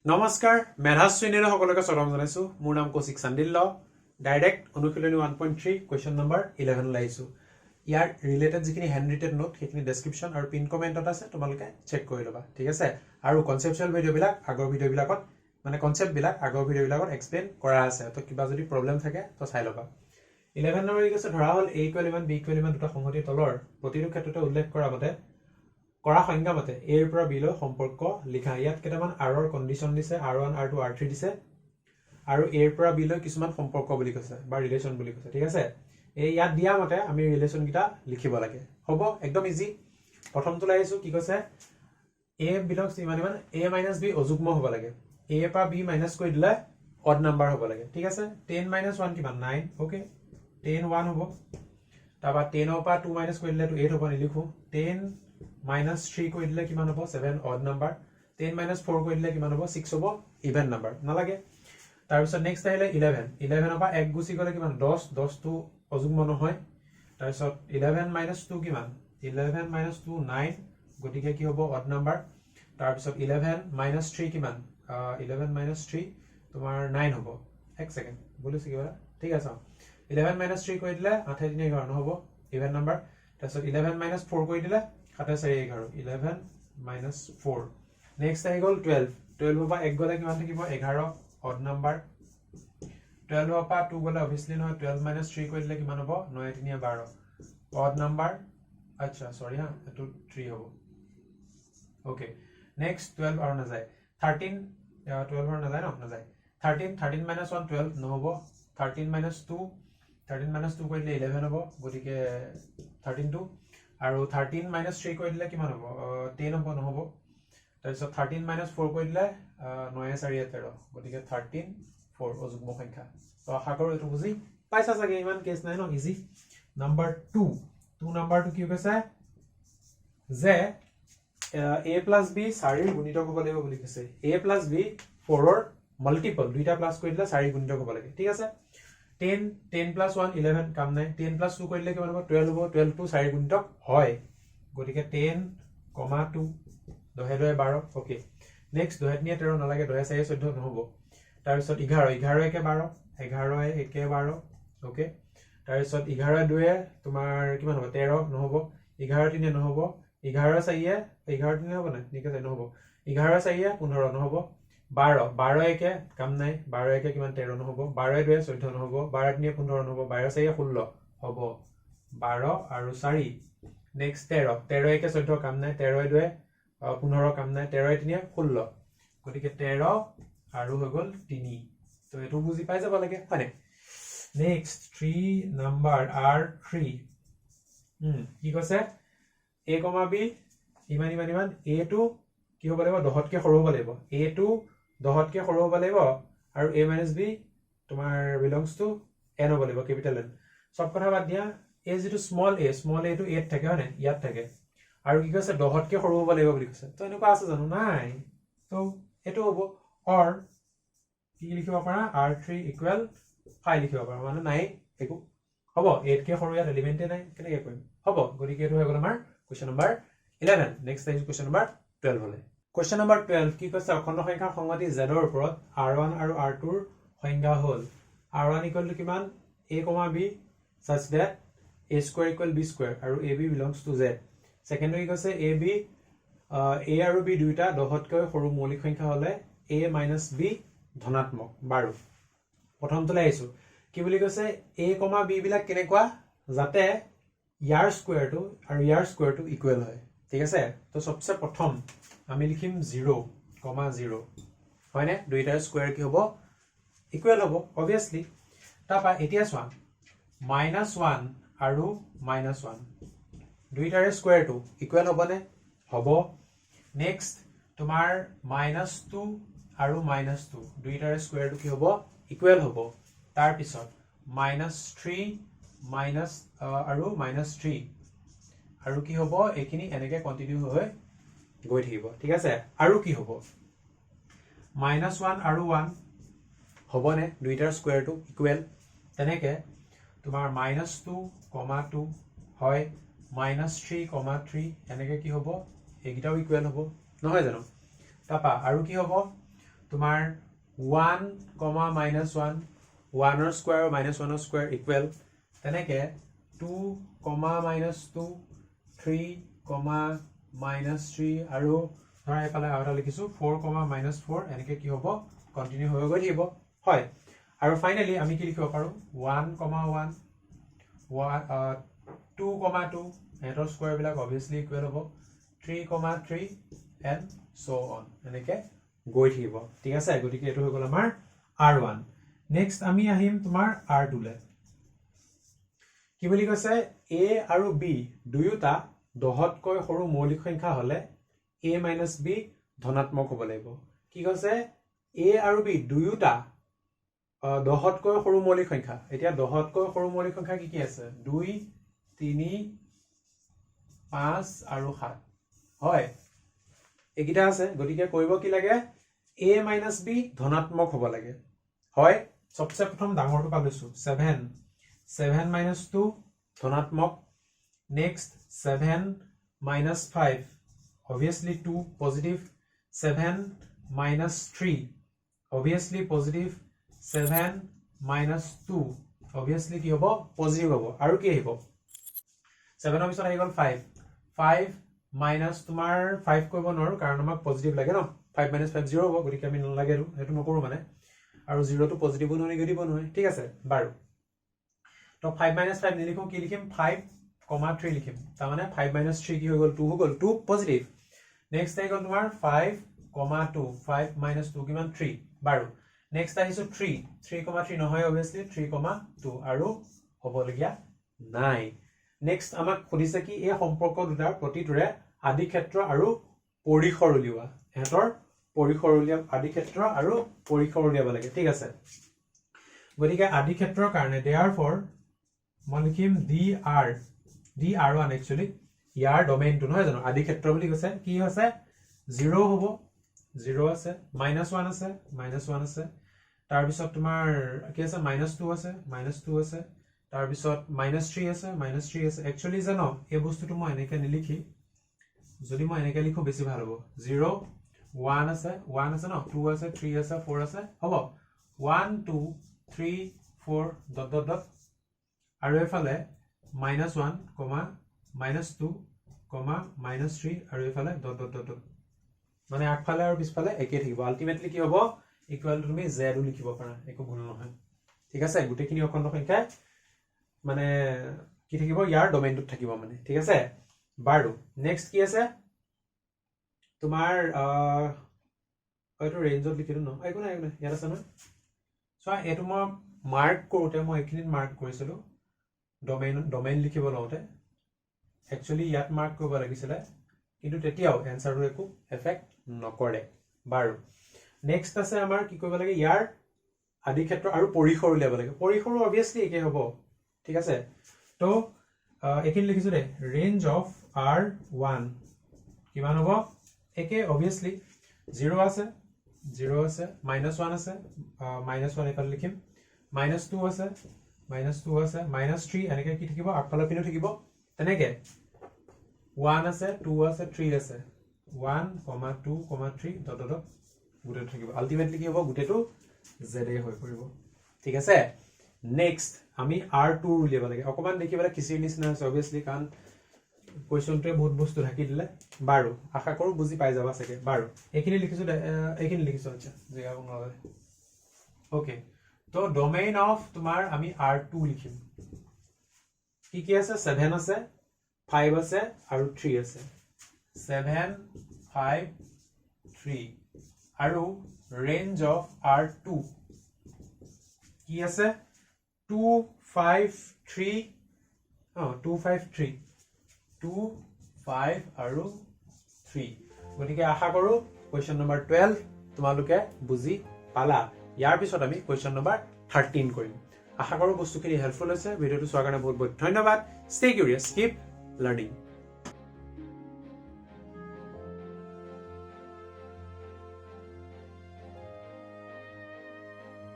নমস্কাৰ মেধাস শ্ৰেণীৰ সকলোকে স্বাগতম জনাইছো মোৰ নাম কৌশিক চান্দিল্য ডাইৰেক্ট অনুশীলনী 1.3 কোৱেশ্চন নম্বৰ 11 লাইছো ইয়াৰ ৰিলেটেড যিখিনি হ্যান্ড ৰিটেড নোট সেইখিনি ডেসক্ৰিপচন আৰু পিন কমেন্টত আছে তোমালোকে চেক কৰি লবা ঠিক আছে আৰু কনসেপচুৱেল ভিডিও বিলাক আগৰ ভিডিও বিলাকত মানে কনসেপ্ট বিলাক আগৰ ভিডিও বিলাকত এক্সপ্লেইন কৰা আছে তো কিবা যদি প্ৰবলেম থাকে তো চাই লবা 11 নম্বৰ কি আছে ধৰা হল a ইকুৱেল ইমান b ইকুৱেল ইমান দুটা সংহতি তলৰ প্ৰতিটো ক্ষেত্ৰতে উল্লেখ কৰা মতে কৰা সংজ্ঞা মতে a এৰ পৰা b লৈ সম্পৰ্ক লিখা ইয়াত কেটামান r ৰ কন্ডিশন দিছে r1 r2 r3 দিছে আৰু a এৰ পৰা b লৈ কিছুমান সম্পৰ্ক বুলি কৈছে বা ৰিলেচন বুলি কৈছে ঠিক আছে এই ইয়াত দিয়া মতে আমি ৰিলেচন কিটা লিখিব লাগে হ'ব একদম ইজি প্ৰথমটো লাইছো কি কৈছে a belongs to ইমান a - b অযুগ্ম হ'ব লাগে a পৰা b মাইনাস কৰি দিলে অড নাম্বাৰ হ'ব লাগে ঠিক আছে 10 - 1 কিমান 9 ওকে 10 1 হ'ব তাবা 10 ৰ পৰা 2 মাইনাস কৰি দিলে 8 হ'ব নিলিখো 10 minus 3 কৰি দিলে কিমান হ'ব 7 odd number 10 minus 4 কৰি দিলে কিমান হ'ব 6 হ'ব even number নালাগে তাৰ পিছত নেক্সট আহিলে 11 11 ৰ পৰা 1 গুছি গলে কিমান 10 10 টো অযুগ্ম নহয় তাৰ পিছত 11 minus 2 কিমান 11 minus 2 9 গতিকে কি হ'ব odd number তাৰ পিছত 11 minus 3 কিমান 11 minus 3 তোমাৰ 9 হ'ব এক সেকেন্ড বলিছো কিবা ঠিক আছে 11 minus 3 কৰি দিলে 8 3 11 নহব even number তাৰ পিছত 11 minus 4 কৰি দিলে 11 minus 4 next আহি গল 12 12 পৰা 1 গলে কিমান থাকিব 11 odd number 12 পৰা 2 গলে obviously নহয় 12 minus 3 কৰি দিলে কিমান হ'ব 9 3 12 odd number আচ্ছা সৰি হা এটো 3 হ'ব ওকে next 12 আৰু না যায় 13 12 আৰু না যায় না যায় 13 minus 1 12 নহব 13 minus 2 কৰি দিলে 11 হ'ব গতিকে 13 2 আৰু 13 minus 3 কৰি দিলে কিমান হ'ব 10 হ'ব নহব তাৰ পিছত 13 minus 4 কৰি দিলে 9 4 13 গতিকে 13 4 অযুগ্ম সংখ্যা তো আশা কৰো এটো বুজি পাইছা চাগে ইমান কেছ নাই ন ইজি নাম্বাৰ 2 নাম্বাৰটো কি কৈছে যে a + b 4 গুণিতক হ'ব লাগিব বুলি কৈছে a + b 4 ৰ মাল্টিপল দুইটা প্লাস কৰি দিলে 4 গুণিতক হ'ব লাগে ঠিক আছে 10 10 + 1 11 কাম নাই 10 + 2 কৰিলে কিমান হ'ব 12 হ'ব 12 টো 4 গুণিতক হয় গতিকে 10, 2 2 12 ওকে নেক্সট 2 3 13 নালাগে 2 4 14 নহব তাৰ পিছত 11 11 1 12 11 1 12 ওকে তাৰ পিছত 11 2 তোমাৰ কিমান হ'ব 13 নহব 11 3 নহব 11 4 11 3 হ'ব না ঠিক আছে নহব 11 4 15 নহব 12 12 1 কাম নাই 12 1 কিমান 13 নহব 12 2 14 নহব 12 3 15 নহব 12 4 16 হ'ব 12 আৰু 4 নেক্সট 13 13 1 14 কাম নাই 13 2 15 কাম নাই 13 3 16 গতিকে 13 আৰু হৈ গল 3 তো এটো বুজি পাই যাব লাগে হয় নেক্সট 3 নাম্বাৰ R3 কি কৈছে a, b ইমান a টো কি হ'ব লাগিব 10 কে সৰু হ'ব লাগিব a টো 10 কে সৰু হ'ব লাগিব আৰু a - b তোমাৰ belongs to n হ'ব লাগিব capital N সব কথা বাদ দিয়া a যেটো small a টো 8 থাকে হয় নাই ইয়াত থাকে আৰু কি কৈছে 10 কে সৰু হ'ব লাগিব বুলি কৈছে তো এনেকুৱা আছে জানো নাই তো এটো হ'ব or কি লিখিব পাৰা R3 = 5 লিখিব পাৰা মানে নাই একো হ'ব 8 কে সৰু ইয়াত এলিমেন্টে নাই কেনেকৈ কৰিম হ'ব গতিকে এটো হৈ গল আমাৰ কোৱেশ্চন নম্বৰ 11 নেক্সট আহিছে কোৱেশ্চন নম্বৰ 12 হলে কোৱেশ্চন নম্বৰ 12 কি কৈছে অখণ্ড সংখ্যাৰ সংহতি z ৰ ওপৰত r1 আৰু r2 ৰ সংজ্ঞা হল r1 = কিমান a, b such that a² = b² আৰু ab belongs to z secondary কৈছে ab a আৰু b দুইটা 10 তকৈ সৰু মৌলিক সংখ্যা হলে a - b ধনাত্মক বাৰু প্ৰথমটো লাইছো কি বুলি কৈছে a, b বিলাক কেনেকুৱা যাতে ইয়াৰ স্কয়াৰটো আৰু ইয়াৰ স্কয়াৰটো ইকুৱেল হয় ঠিক আছে তো সবচে প্ৰথম আমি লিখিম 0, 0 হয়নে দুইটাৰ স্কয়াৰ কি হ'ব ইকুৱেল হ'ব obviously তাপা এতিয়া চোৱা -1 আৰু -1 দুইটাৰ স্কয়াৰটো ইকুৱেল হ'বনে হ'ব নেক্সট তোমাৰ -2 আৰু -2 দুইটাৰ স্কয়াৰটো কি হ'ব ইকুৱেল হ'ব তাৰ পিছত -3 আৰু -3 আৰু কি হ'ব এখিনি এনেকৈ কন্টিনিউ হৈ গৈ থাকিব ঠিক আছে আৰু কি হ'ব -1 আৰু 1 হ'বনে দুইটাৰ স্কয়াৰটো ইকুৱেল তেনেকৈ তোমাৰ -2, 2 হয় -3, 3 এনেকৈ কি হ'ব এগিটাও ইকুৱেল হ'ব নহয় জানো তাপা আৰু কি হ'ব তোমাৰ 1, -1 1ৰ স্কয়াৰ আৰু -1ৰ স্কয়াৰ ইকুৱেল তেনেকে 2, -2 3, -3 আৰু ধৰা এফালে আৰু এটা লিখিছো 4, -4 এনেকে কি হ'ব কন্টিনিউ হৈ গৈ থাকিব হয় আৰু ফাইনালি আমি কি লিখিব পাৰো 1, 1 2, 2 এটাৰ স্কয়াৰ বিলাক obviously ইকুৱেল হ'ব 3, 3 and so on এনেকে গৈ থাকিব ঠিক আছে গতিকে এটো হৈ গল আমাৰ R1 নেক্সট আমি আহিম তোমাৰ R2 লে কি বুলি কৈছে A আৰু B দুয়োটা 10তকৈ সৰু মৌলিক সংখ্যা হলে A - B ধনাত্মক হ'ব লাগিব কি কৈছে A আৰু B দুয়োটা 10তকৈ সৰু মৌলিক সংখ্যা এতিয়া 10তকৈ সৰু মৌলিক সংখ্যা কি কি আছে 2 3 5 আৰু 7 হয় একিটা আছে গতিকে কৰিব কি লাগে A - B ধনাত্মক হ'ব লাগে হয় সবচে প্ৰথম ডাঙৰটো পালৈছো 7 - 2 ধনাত্মক next 7 - 5 obviously 2 positive 7 - 3 obviously positive 7 - 2 obviously কি হ'ব পজিটিভ হ'ব আৰু কি আহিব 7 ৰ পিছত আহি গল 5 5 - তোমাৰ 5 কৰিব নোৱাৰো কাৰণ আমাক পজিটিভ লাগে ন 5 - 5 0 হ'ব গতিকে আমি নালাগে হেতু নকৰো মানে আৰু 0 টো পজিটিভ নহয় নেগেটিভ নহয় ঠিক আছে বাৰু তো 5 - 5 নিলিখো কি লিখিম 5, 3 লিখিম তাৰ মানে 5 - 3 কি হৈ গল 2 হৈ গল 2 পজিটিভ নেক্সট আহি গল তোমাৰ 5, 2 5 - 2 কিমান 3 বাৰু নেক্সট আহিছো 3 3, নহয় obviously 3, 2 আৰু হ'বলগিয়া নাই নেক্সট আমাক খুদিছে কি এই সম্পৰ্ক দুটাৰ প্ৰতিটোৰে আদি ক্ষেত্ৰ আৰু পৰিসৰ উলিওৱা এহতৰ পৰিসৰ উলিওৱা আদি ক্ষেত্ৰ আৰু পৰিসৰ উলিয়াব লাগে ঠিক আছে গতিকে আদি ক্ষেত্ৰৰ কাৰণে therefore মই লিখিম dr1 একচুয়ালি ইয়াৰ ডোমেইনটো নহয় জানো আদি ক্ষেত্ৰ বুলি কৈছে কি আছে 0 হ'ব 0 আছে -1 আছে -1 আছে তাৰ পিছত তোমাৰ কি আছে -2 আছে -2 আছে তাৰ পিছত -3 আছে -3 আছে একচুয়ালি জানো এই বস্তুটো মই এনেকে নিলিখি যদি মই এনেকে লিখো বেছি ভাল হ'ব 0 1 আছে ন 2 আছে 3 আছে 4 আছে হ'ব 1 2 3 4 ... আৰু এফালে -1, -2, -3 আৰু এফালে ... মানে আগফালে আৰু পিছফালে একে থাকিব আলটিমেটলি কি হ'ব ইকুৱেল টু তুমি z লিখিব পাৰা একো ভুল নহয় ঠিক আছে গুটেখিনি অখণ্ড সংখ্যা মানে কি থাকিব ইয়াৰ ডোমেইনটোত থাকিব মানে ঠিক আছে বাৰু নেক্সট কি আছে তোমাৰ হয়তো ৰেঞ্জত লিখিলো ন একো নাই ইয়াত আছে নহয় সো এটো মই মাৰ্ক কৰোতে মই এখিনিত মাৰ্ক কৰিছিলো ডোমেইন লিখিব লওঁতে একচুয়ালি ইয়াত মাৰ্ক কৰিব লাগিছিল কিন্তু তেতিয়াও এনসাৰটো একো এফেক্ট নকৰে বাৰু নেক্সট আছে আমাৰ কি কৰিব লাগে ইয়াৰ আদি ক্ষেত্ৰ আৰু পৰিসৰ উলিয়াব লাগে পৰিসৰ obviously একে হ'ব ঠিক আছে তো এখিনি লিখিছো দে ৰেঞ্জ অফ R1 কিমান হ'ব একে obviously 0 আছে -1 আছে -1 এফালে লিখিম -2 আছে -3 এনেকে কি থাকিব আগফালৰ পিনে থাকিব তেনেকে 1 আছে 2 আছে 3 আছে 1, 2, 3 ... গুটেটো থাকিব আলটিমেটলি কি হ'ব গুটেটো z হৈ পৰিব ঠিক আছে নেক্সট আমি R2 উলিয়াব লাগে অকমান দেখিবলৈ কিছিৰ নিচিনা আছে obviously কাৰণ কোৱেশ্চনটোৱে বহুত বস্তু ঢাকি দিলে বাৰু আশা কৰো বুজি পাই যাবা চাগে বাৰু এখিনি লিখিছো আচ্ছা জেগা বনালে ওকে তো ডোমেইন অফ তোমাৰ আমি R2 লিখিম কি আছে 7 আছে 5 আছে আৰু 3 আছে 7 5 3 আৰু ৰেঞ্জ অফ R2 কি আছে 2 5 3 2 5 3 2 5 আৰু 3 গতিকে আশা কৰো কোৱেশ্চন নম্বৰ 12 তোমালোকে বুজি পালা ইয়াৰ পিছত আমি কোৱেশ্চন নম্বৰ 13 কৰিম আশা কৰো বস্তুখিনি হেল্পফুল হৈছে ভিডিওটো চোৱাৰ কাৰণে বহুত বহুত ধন্যবাদ stay curious keep learning